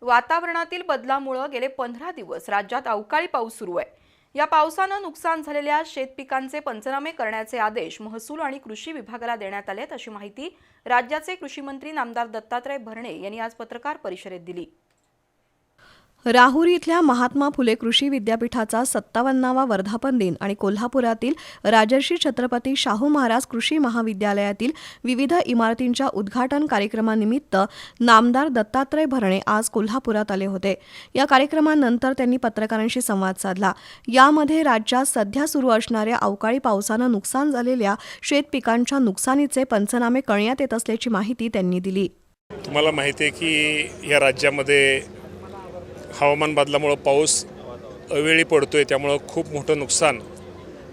वातावरणातील बदलामुळे गेले 15 दिवस राज्यात अवकाळी पाऊस सुरू आहे। या पावसाने नुकसान झालेल्या शेतपिकांचे पंचनामे करण्याचे आदेश महसूल आणि कृषी विभागाला देण्यात आलेत, अशी माहिती राज्याचे कृषी मंत्री नामदार दत्तात्रय भरणे यांनी आज पत्रकार परिषदेत दिली। राहुरी इथल्या महात्मा फुले कृषी विद्यापीठाचा 57वा वर्धापन दिन आणि कोल्हापुरातील राजर्षी छत्रपती शाहू महाराज कृषी महाविद्यालयातील विविध इमारतींच्या उद्घाटन कार्यक्रमानिमित्त नामदार दत्तात्रय भरणे आज कोल्हापुरात आले होते। या कार्यक्रमानंतर त्यांनी पत्रकारांशी संवाद साधला। यामध्ये राज्यात सध्या सुरू असणाऱ्या अवकाळी पावसानं नुकसान झालेल्या शेतपिकांच्या नुकसानीचे पंचनामे करण्यात येत असल्याची माहिती त्यांनी दिली। तुम्हाला माहिती आहे की या राज्यामध्ये हवामान बदलामुळे पाऊस अवेळी पडतोय, त्यामुळे खूप मोठं नुकसान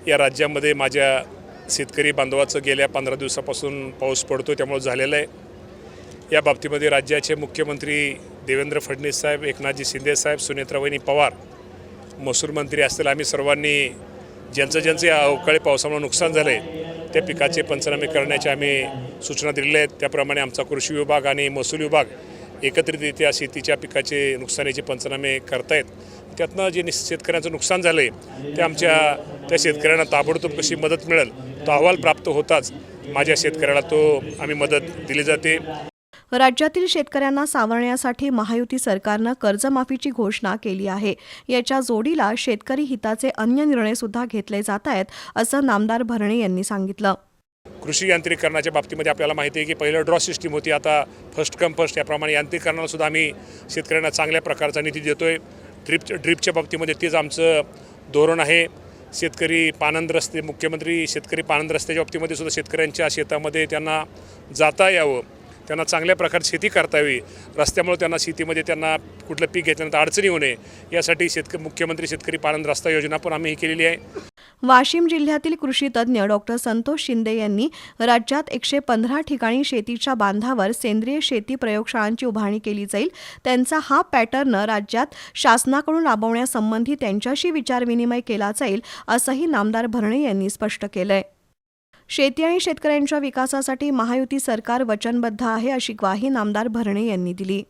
या राज्यामध्ये माझ्या शेतकरी बांधवाचं गेल्या 15 दिवसापासून पाऊस पडतोय त्यामुळे झालेलं आहे। या बाबतीमध्ये राज्याचे मुख्यमंत्री देवेंद्र फडणवीस साहेब, एकनाथजी शिंदे साहेब, सुनेत्रावहिनी पवार, महसूल मंत्री असतील, आम्ही सर्वांनी ज्यांचं या अवकाळी पावसामुळे नुकसान झालं आहे त्या पिकाचे पंचनामे करण्याचे आम्ही सूचना दिलेल्या आहेत। त्याप्रमाणे आमचा कृषी विभाग आणि महसूल विभाग एकत्रितरित्या शेतीच्या पिकाचे नुकसानीचे पंचनामे करतायत। त्यातनं जे शेतकऱ्यांचं नुकसान झालं आहे त्या शेतकऱ्यांना ताबडतोब कशी मदत मिळेल तो अहवाल प्राप्त होताच माझ्या शेतकऱ्याला आम्ही मदत दिली जाते। राज्यातील शेतकऱ्यांना सावरण्यासाठी महायुती सरकारनं कर्जमाफीची घोषणा केली आहे। याच्या जोडीला शेतकरी हिताचे अन्य निर्णय सुद्धा घेतले जात आहेत, असं नामदार भरणे यांनी सांगितलं। कृषी यांत्रिकरणाच्या बाबतीमध्ये आपल्याला माहिती आहे की पहिलं ड्रॉ सिस्टीम होती, आता फर्स्ट कम फर्स्ट याप्रमाणे यांत्रिकरणाला सुद्धा आम्ही शेतकऱ्यांना चांगल्या प्रकारचा निधी देतोय। ड्रिपच्या बाबतीमध्ये तेच आमचं धोरण आहे। शेतकरी पानंद रस्ते, मुख्यमंत्री शेतकरी पानंद रस्त्याच्या बाबतीमध्ये सुद्धा शेतकऱ्यांच्या शेतामध्ये त्यांना जाता यावं, त्यांना चांगल्या प्रकारे शेती करता यावी, रस्त्यामुळे त्यांना शेतीमध्ये त्यांना कुठलं पीक घेतल्यानंतर अडचणी होऊ नये यासाठी मुख्यमंत्री शेतकरी पानंद रस्ता योजना पण आम्ही केलेली आहे। वाशिम जिल्ह्यातील कृषी तज्ज्ञ डॉक्टर संतोष शिंदे यांनी राज्यात 115 ठिकाणी शेतीच्या बांधावर सेंद्रिय शेती प्रयोगशाळांची उभारणी केली जाईल। त्यांचा हा पॅटर्न राज्यात शासनाकडून राबवण्यासंबंधी त्यांच्याशी विचारविनिमय केला जाईल, असंही नामदार भरणे यांनी स्पष्ट केलंय। शेती आणि शेतकऱ्यांच्या विकासासाठी महायुती सरकार वचनबद्ध आहे, अशी ग्वाही नामदार भरणे यांनी दिली।